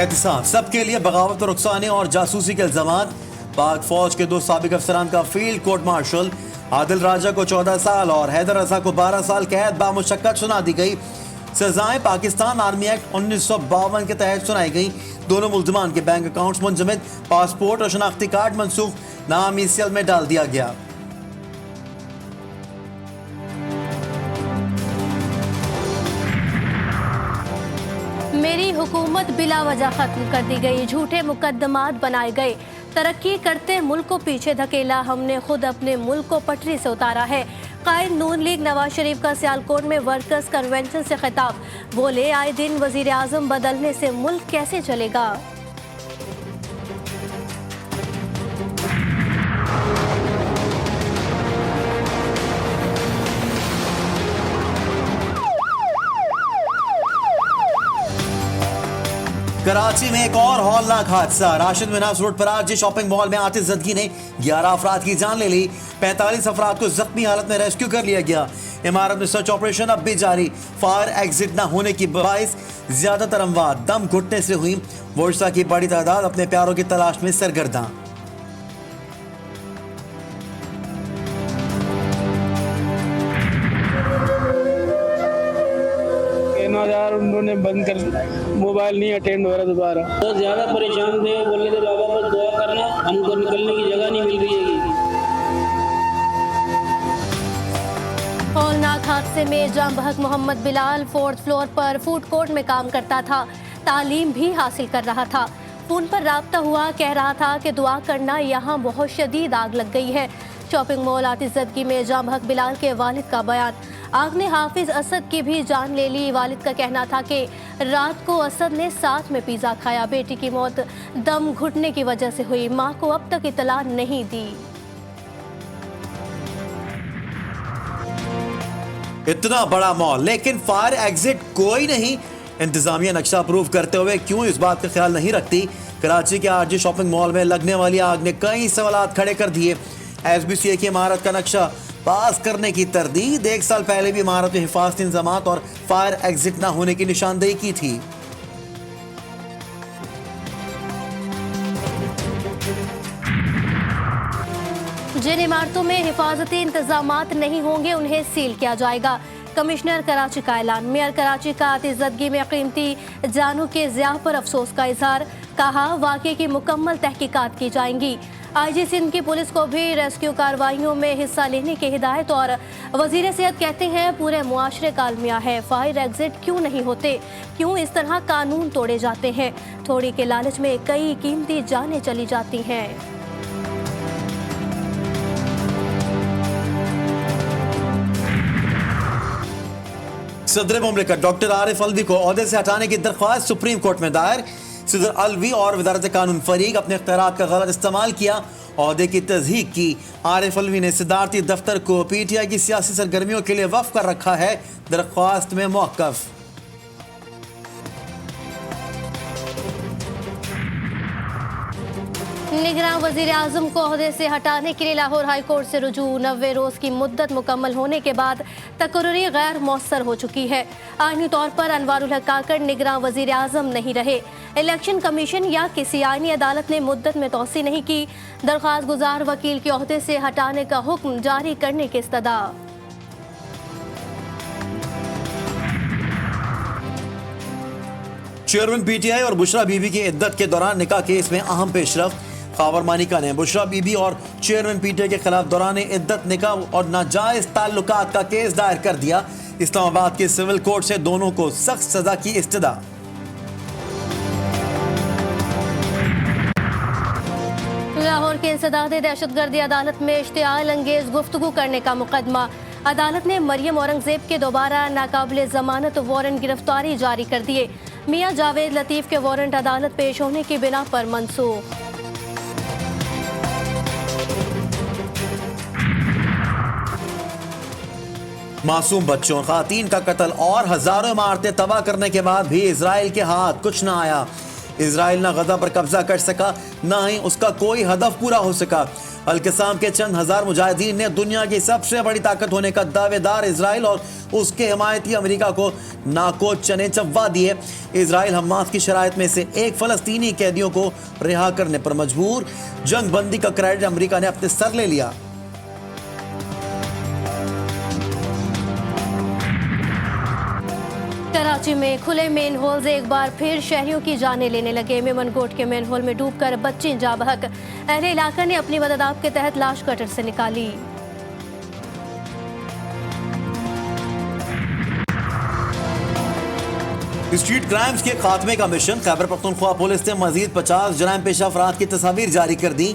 एहतिसाब सबके लिए बगावत और रुखसानी और जासूसी के इल्जामात। पाक फौज के 2 साबिक अफसरान का फील्ड कोर्ट मार्शल आदिल राजा को 14 साल और हैदर रजा को 12 साल कैद बामुशक्कत सुना दी गई। सजाएं पाकिस्तान आर्मी एक्ट 1952 के तहत सुनाई गई। दोनों मुल्जिमान के बैंक अकाउंट्स मुंजमद, पासपोर्ट और शनाख्ती कार्ड मनसूख, नाम ईसीएल में डाल दिया गया। मेरी हुकूमत बिला वजह खत्म कर दी गई, झूठे मुकदमात बनाए गए, तरक्की करते मुल्क को पीछे धकेला, हमने खुद अपने मुल्क को पटरी से उतारा है। कायद नून लीग नवाज शरीफ का सियालकोट में वर्कर्स कन्वेंशन से खिताब, बोले आए दिन वजीर आजम बदलने से मुल्क कैसे चलेगा। कराची में एक और हौलनाक हादसा। राशिद मिनास रोड पर आज शॉपिंग मॉल में आतिशज़दगी ने 11 अफराद की जान ले ली। 45 अफराद को जख्मी हालत में रेस्क्यू कर लिया गया। इमारत में सर्च ऑपरेशन अब भी जारी। फायर एग्जिट न होने की बाइस ज्यादातर अमवात दम घुटने से हुई। वर्षा की बड़ी तादाद अपने प्यारों की तलाश में सरगर्दा। यार उन्होंने बंद कर, मोबाइल नहीं अटेंड हो रहा दोबारा। बहुत ज्यादा परेशान थे, बोले थे बाबा को दुआ करना, हमको निकलने की जगह नहीं मिल रही है। हौलनाक हादसे में जाम बहक मोहम्मद बिलाल 4th फ्लोर पर फूड कोर्ट में काम करता था, तालीम भी हासिल कर रहा था। फोन पर राब्ता हुआ, कह रहा था कि दुआ करना, यहाँ बहुत शदीद आग लग गई है। शॉपिंग मॉल आतिशज़दगी में जाम बहक बिलाल के वालिद का बयान, आग ने हाफिज असद की भी जान ले ली। वालिद का कहना था कि रात को असद ने साथ में पिज़्ज़ा खाया। बेटी की मौत दम घुटने की वजह से हुई, मां को अब तक इतला नहीं दी। इतना बड़ा मॉल लेकिन फायर एग्जिट कोई नहीं। इंतजामिया नक्शा अप्रूव करते हुए क्यों इस बात का ख्याल नहीं रखती। कराची के आरजी शॉपिंग मॉल में लगने वाली आग ने कई सवालात खड़े कर दिए। एसबीसीए की इमारत का नक्शा पास करने की तरदीद। 1 साल पहले भी इमारत में हिफाजती इंतजामात और फायर एग्जिट न होने की निशानदेही की थी। जिन इमारतों में हिफाजती इंतजामात नहीं होंगे उन्हें सील किया जाएगा। कमिश्नर कराची का ऐलान। मेयर कराची का आतिशज़दगी में कीमती जानों के ज़िया पर अफसोस का इजहार, कहा वाक़े की मुकम्मल तहकीकात की जाएंगी। आईजी सिंध की पुलिस को भी रेस्क्यू कार्रवाइयों में हिस्सा लेने की हिदायत। और वजीर सेहत कहते हैं पूरे मुआशरे का अलमिया है, फायर एग्जिट क्यों नहीं होते, क्यों इस तरह कानून तोड़े जाते हैं। थोड़ी के लालच में कई कीमती जानें चली जाती हैं। सदर मुमलिकत डॉक्टर आरिफ अलवी को ओहदे से हटाने की दरख्वास्त सुप्रीम कोर्ट में दायर। सदर अलवी और वजारत कानून फरीक अपने इख्तियारात का गलत इस्तेमाल किया, ओहदे की तज़हीक की। आरिफ अलवी ने सदारती दफ्तर को पीटीआई की सियासी सरगर्मियों के लिए वक्फ कर रखा है, दरख्वास्त में मौक़िफ़। निगरान वजीर आजम को ओहदे से हटाने के लिए लाहौर हाई कोर्ट से रुजू। 90 रोज की मुद्दत मुकम्मल होने के बाद तकर्री गैर मौसर हो चुकी है। आईनी तौर पर अनवारुल हक काकड़ निगरान वजीर आजम नहीं रहे। इलेक्शन कमीशन या किसी आईनी अदालत ने मुद्दत में तोसी नहीं की। दरख्वास्त गुजार वकील के ओहदे से हटाने का हुक्म जारी करने की इस्तदा। चेयरमैन पीटीआई और बुशरा बीबी की इद्दत के दौरान निकाह केस में अहम पेशरफ। खावर मानिका ने बुशरा बीबी और चेयरमैन पीटीआई के खिलाफ दौरान इद्दत निकाह और नाजायज ताल्लुकात का केस दायर कर दिया। इस्लामाबाद के सिविल कोर्ट से दोनों को सख्त सजा की इस्तदा। लाहौर के इंसदादे दहशतगर्दी अदालत में इश्तियाल अंगेज गुफ्तगू करने का मुकदमा। अदालत ने मरियम औरंगजेब के दोबारा नाकाबिले जमानत वारंट गिरफ्तारी जारी कर दिए। मियां जावेद लतीफ के वारंट अदालत पेश होने की बिना पर मनसूख। मासूम बच्चों, खातीन का कत्ल और हजारों इमारतें तबाह करने के बाद भी इजराइल के हाथ कुछ न आया। इजराइल ना गजा पर कब्जा कर सका, ना ही उसका कोई हदफ पूरा हो सका। अल-कसाम के चंद हजार मुजाहिदीन ने दुनिया की सबसे बड़ी ताकत होने का दावेदार इजराइल और उसके हिमायती अमेरिका को नाको चने चबवा दिए। इजराइल हमास की शराइत में से एक फलस्तीनी कैदियों को रिहा करने पर मजबूर। जंग बंदी का क्रेडिट अमेरिका ने अपने सर ले लिया। कराची में खुले मेन होल से एक बार फिर शहरियों की जानें लेने लगे। मेमनकोट के मेन होल में डूबकर बच्ची जा बहक। अहले इलाका ने अपनी मदद आप के तहत लाश कटर से निकाली। स्ट्रीट क्राइम्स के खात्मे का मिशन। खैबर पख्तूनख्वा पुलिस ने मजीद 50 जराइम पेशा अफराद की तस्वीर जारी कर दी।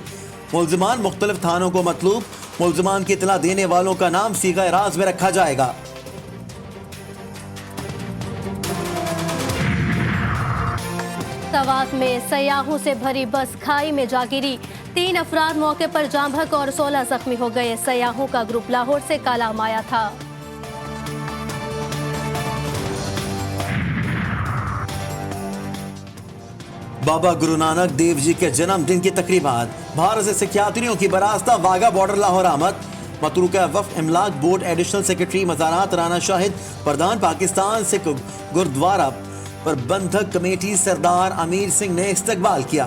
मुल्जिमान मुख्तलिफ थानों को मतलूब। मुल्जिमान की इतला देने वालों का नाम सीगा राज में रखा जाएगा। सवात में सयाहों से भरी बस खाई में जा गिरी। 3 अफराद मौके पर जाम बहक और 16 जख्मी हो गए। सयाहों का ग्रुप लाहौर से कालाम आया था। बाबा गुरु नानक देव जी के जन्मदिन की तकरीबात। भारत से सिख यात्रियों की बरास्ता वाघा बॉर्डर लाहौर आमद। मतरूका वफ़ इमलाक बोर्ड एडिशनल सेक्रेटरी मज़ारात राना शाहिद, प्रधान पाकिस्तान सिख गुरुद्वारा प्रबंधक कमेटी सरदार अमीर सिंह ने इस्तकबाल किया।